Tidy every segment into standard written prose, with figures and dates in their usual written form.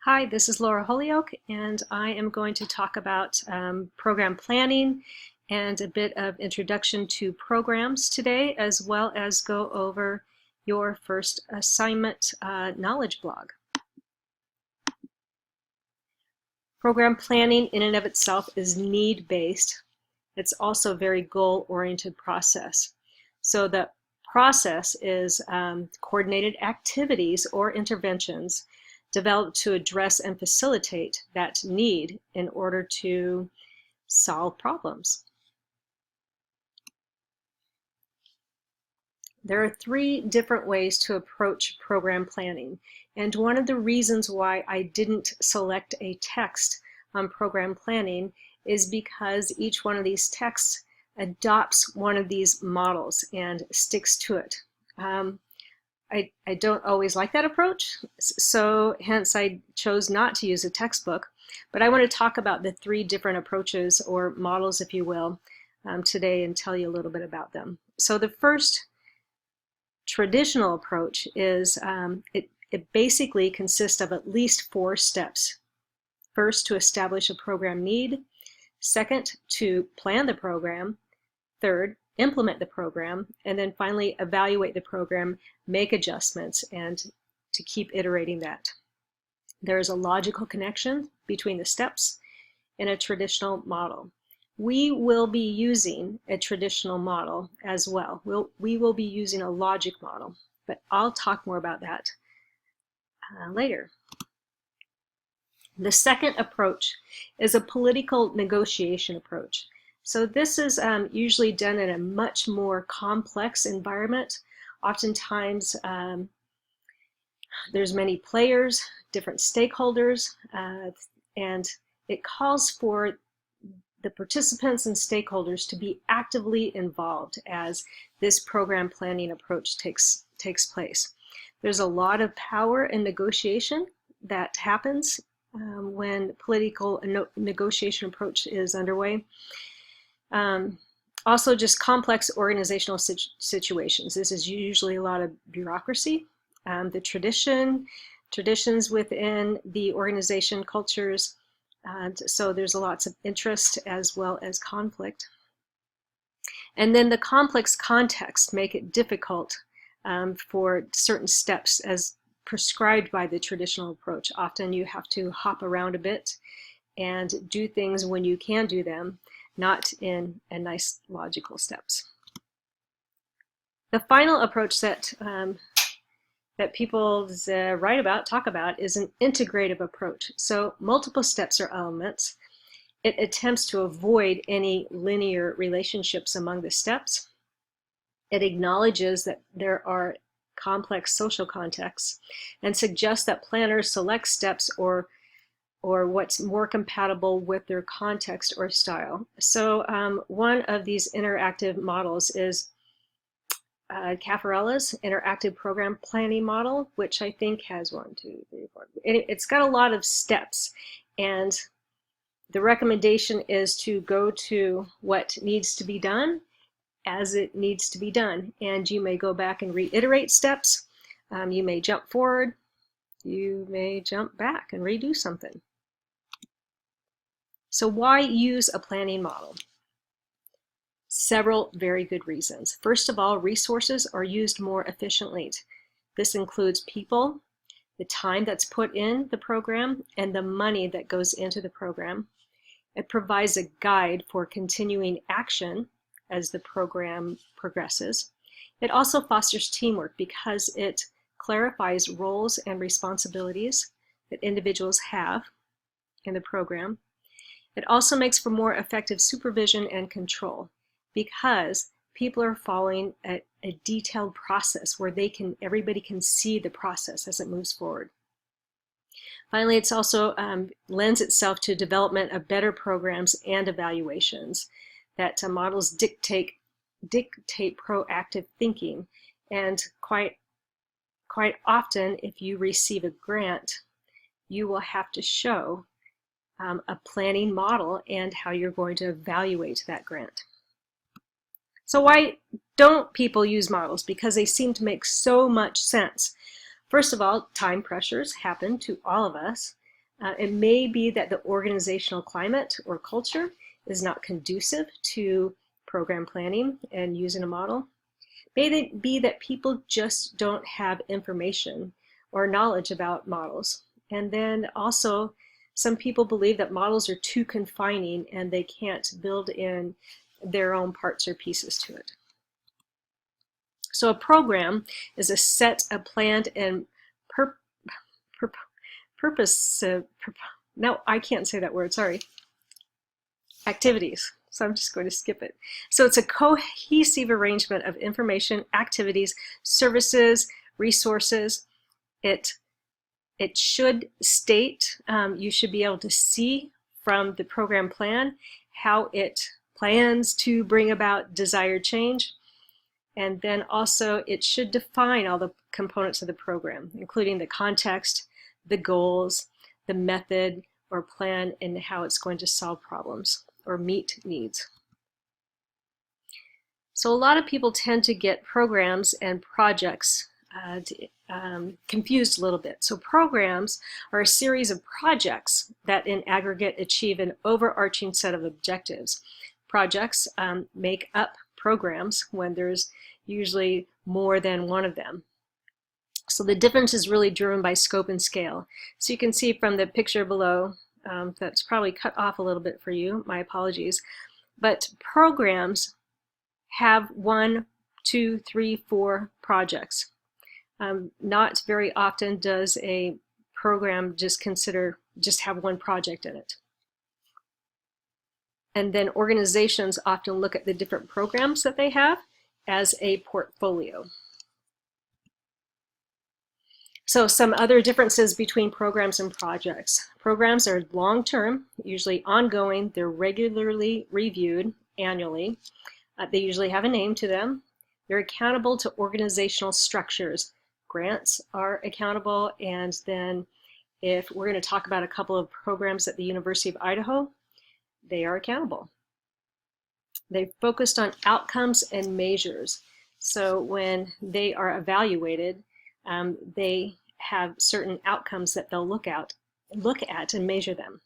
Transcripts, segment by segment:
Hi, this is Laura Holyoke, and I am going to talk about program planning and a bit of introduction to programs today, as well as go over your first assignment knowledge blog. Program planning in and of itself is need-based. It's also a very goal-oriented process. So the process is coordinated activities or interventions developed to address and facilitate that need in order to solve problems. There are three different ways to approach program planning, and one of the reasons why I didn't select a text on program planning is because each one of these texts adopts one of these models and sticks to it. I don't always like that approach, so hence I chose not to use a textbook, but I want to talk about the three different approaches, or models if you will, today, and tell you a little bit about them. So the first traditional approach is it basically consists of at least 4 steps. First, to establish a program need. Second, to plan the program. Third, implement the program, and then finally evaluate the program, make adjustments, and to keep iterating that. There is a logical connection between the steps in a traditional model. We will be using a traditional model as well. We will be using a logic model, but I'll talk more about that later. The second approach is a political negotiation approach. So this is usually done in a much more complex environment. Oftentimes there's many players, different stakeholders, and it calls for the participants and stakeholders to be actively involved as this program planning approach takes place. There's a lot of power in negotiation that happens when political negotiation approach is underway. Also, just complex organizational situations. This is usually a lot of bureaucracy, the traditions within the organization, cultures, so there's lots of interest as well as conflict. And then the complex context make it difficult for certain steps as prescribed by the traditional approach. Often you have to hop around a bit and do things when you can do them, not in a nice logical steps. The final approach that people talk about is an integrative approach. So multiple steps or elements. It attempts to avoid any linear relationships among the steps. It acknowledges that there are complex social contexts and suggests that planners select steps or what's more compatible with their context or style. So one of these interactive models is Caffarella's interactive program planning model, which I think has 1, 2, 3, 4. It's got a lot of steps, and the recommendation is to go to what needs to be done as it needs to be done. And you may go back and reiterate steps. You may jump forward. You may jump back and redo something. So why use a planning model? Several very good reasons. First of all, resources are used more efficiently. This includes people, the time that's put in the program, and the money that goes into the program. It provides a guide for continuing action as the program progresses. It also fosters teamwork because it clarifies roles and responsibilities that individuals have in the program. It also makes for more effective supervision and control, because people are following a detailed process where everybody can see the process as it moves forward. Finally, it's also lends itself to development of better programs and evaluations. That models dictate proactive thinking, and quite often, if you receive a grant, you will have to show a planning model and how you're going to evaluate that grant. So why don't people use models? Because they seem to make so much sense. First of all, time pressures happen to all of us. It may be that the organizational climate or culture is not conducive to program planning and using a model. May it be that people just don't have information or knowledge about models. And then also, some people believe that models are too confining and they can't build in their own parts or pieces to it. So a program is a set of planned and no, I can't say that word, sorry. Activities. So I'm just going to skip it. So it's a cohesive arrangement of information, activities, services, resources. It should state, you should be able to see from the program plan how it plans to bring about desired change. And then also it should define all the components of the program, including the context, the goals, the method or plan, and how it's going to solve problems or meet needs. So a lot of people tend to get programs and projects confused a little bit. So programs are a series of projects that in aggregate achieve an overarching set of objectives. Projects make up programs when there's usually more than one of them. So the difference is really driven by scope and scale. So you can see from the picture below, that's probably cut off a little bit for you, my apologies, but programs have 1, 2, 3, 4 projects. Not very often does a program just have one project in it. And then organizations often look at the different programs that they have as a portfolio. So some other differences between programs and projects. Programs are long-term, usually ongoing. They're regularly reviewed annually. They usually have a name to them. They're accountable to organizational structures. Grants are accountable, and then if we're going to talk about a couple of programs at the University of Idaho, they are accountable. They've focused on outcomes and measures. So when they are evaluated, they have certain outcomes that they'll look at and measure them.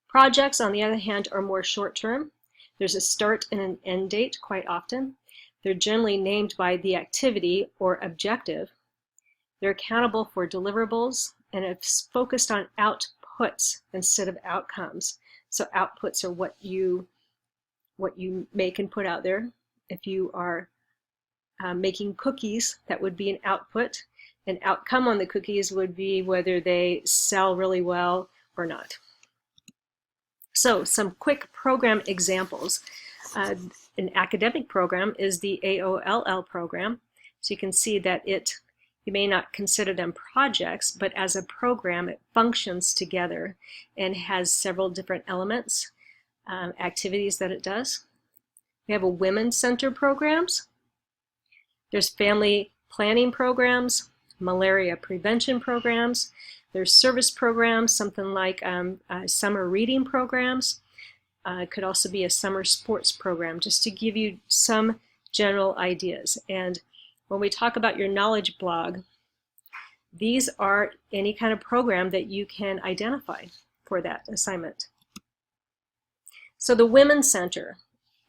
Projects, on the other hand, are more short-term. There's a start and an end date quite often. They're generally named by the activity or objective. They're accountable for deliverables, and it's focused on outputs instead of outcomes. So outputs are what you make and put out there. If you are making cookies, that would be an output. An outcome on the cookies would be whether they sell really well or not. So some quick program examples. An academic program is the AOLL program. So you can see that you may not consider them projects, but as a program it functions together and has several different elements, activities that it does. We have a women's center programs. There's family planning programs, malaria prevention programs. There's service programs, something like summer reading programs. It could also be a summer sports program, just to give you some general ideas. And when we talk about your knowledge blog, these are any kind of program that you can identify for that assignment. So the Women's Center,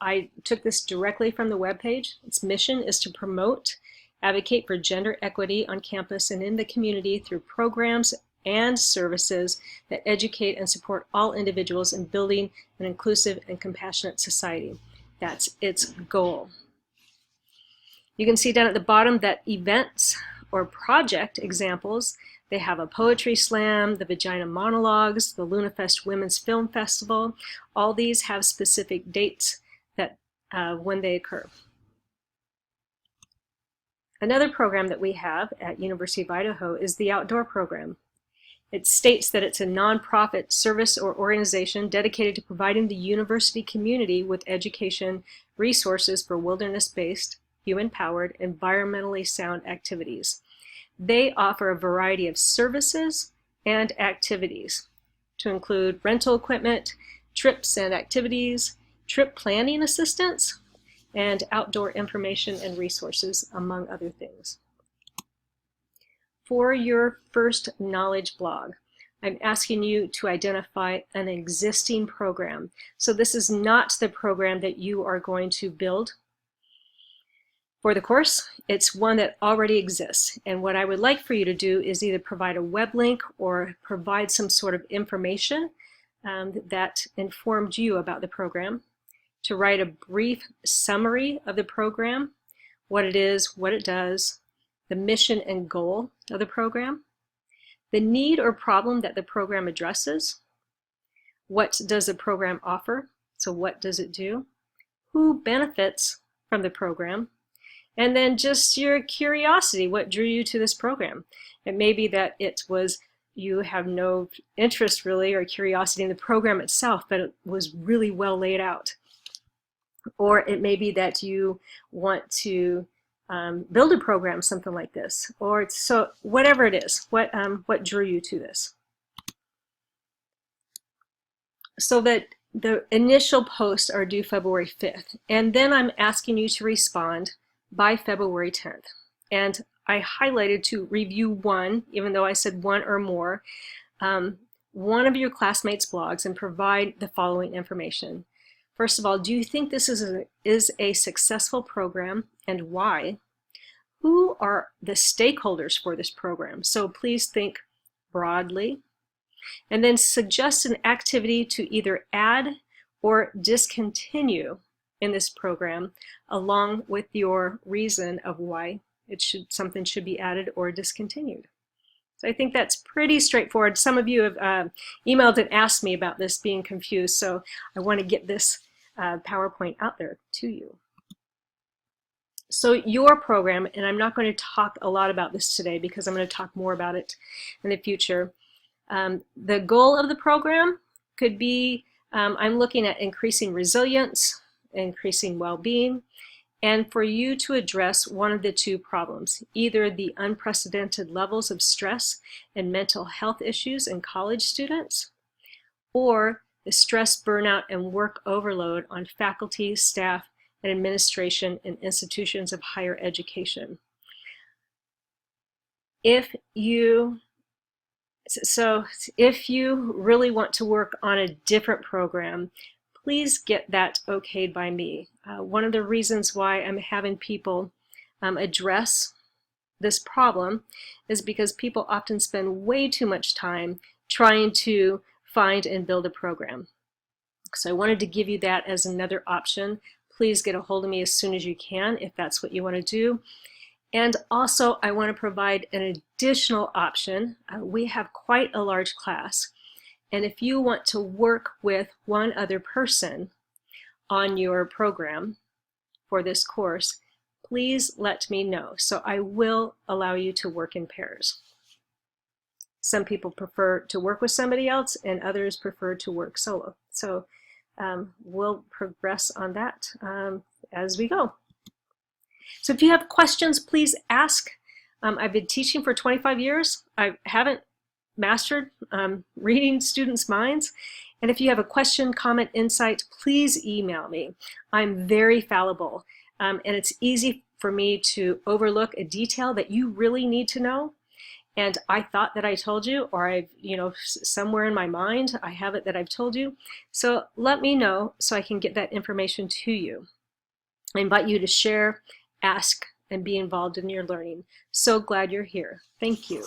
I took this directly from the webpage. Its mission is to promote, advocate for gender equity on campus and in the community through programs and services that educate and support all individuals in building an inclusive and compassionate society. That's its goal. You can see down at the bottom that events or project examples, they have a poetry slam, the Vagina Monologues, the LunaFest Women's Film Festival. All these have specific dates that when they occur. Another program that we have at University of Idaho is the Outdoor Program. It states that it's a nonprofit service or organization dedicated to providing the university community with education resources for wilderness-based, human-powered, environmentally sound activities. They offer a variety of services and activities to include rental equipment, trips and activities, trip planning assistance, and outdoor information and resources, among other things. For your first knowledge blog, I'm asking you to identify an existing program. So this is not the program that you are going to build for the course. It's one that already exists. And what I would like for you to do is either provide a web link or provide some sort of information that informed you about the program, to write a brief summary of the program, what it is, what it does, the mission and goal of the program, the need or problem that the program addresses, what does the program offer, so what does it do, who benefits from the program, and then just your curiosity, what drew you to this program. It may be that it was you have no interest really or curiosity in the program itself, but it was really well laid out. Or it may be that you want to build a program, something like this. Or so whatever it is, what drew you to this. So that the initial posts are due February 5th. And then I'm asking you to respond by February 10th. And I highlighted to review one, even though I said one or more, one of your classmates' blogs and provide the following information. First of all, do you think this is a successful program, and why? Who are the stakeholders for this program? So please think broadly. And then suggest an activity to either add or discontinue in this program, along with your reason of why something should be added or discontinued. So I think that's pretty straightforward. Some of you have emailed and asked me about this, being confused, so I want to get this PowerPoint out there to you. So your program, and I'm not going to talk a lot about this today because I'm going to talk more about it in the future. The goal of the program could be, I'm looking at increasing resilience, increasing well-being, and for you to address one of the two problems, either the unprecedented levels of stress and mental health issues in college students, or the stress, burnout, and work overload on faculty, staff, and administration in institutions of higher education. If you really want to work on a different program, please get that okayed by me. One of the reasons why I'm having people address this problem is because people often spend way too much time trying to find and build a program. So I wanted to give you that as another option. Please get a hold of me as soon as you can if that's what you want to do. And also I want to provide an additional option. We have quite a large class. And if you want to work with one other person on your program for this course, please let me know. So I will allow you to work in pairs. Some people prefer to work with somebody else and others prefer to work solo. So we'll progress on that as we go. So if you have questions, please ask. I've been teaching for 25 years. I haven't mastered reading students' minds. And if you have a question, comment, insight, please email me. I'm very fallible. And it's easy for me to overlook a detail that you really need to know. And I thought that I told you, or I've, somewhere in my mind, I have it that I've told you. So let me know so I can get that information to you. I invite you to share, ask, and be involved in your learning. So glad you're here. Thank you.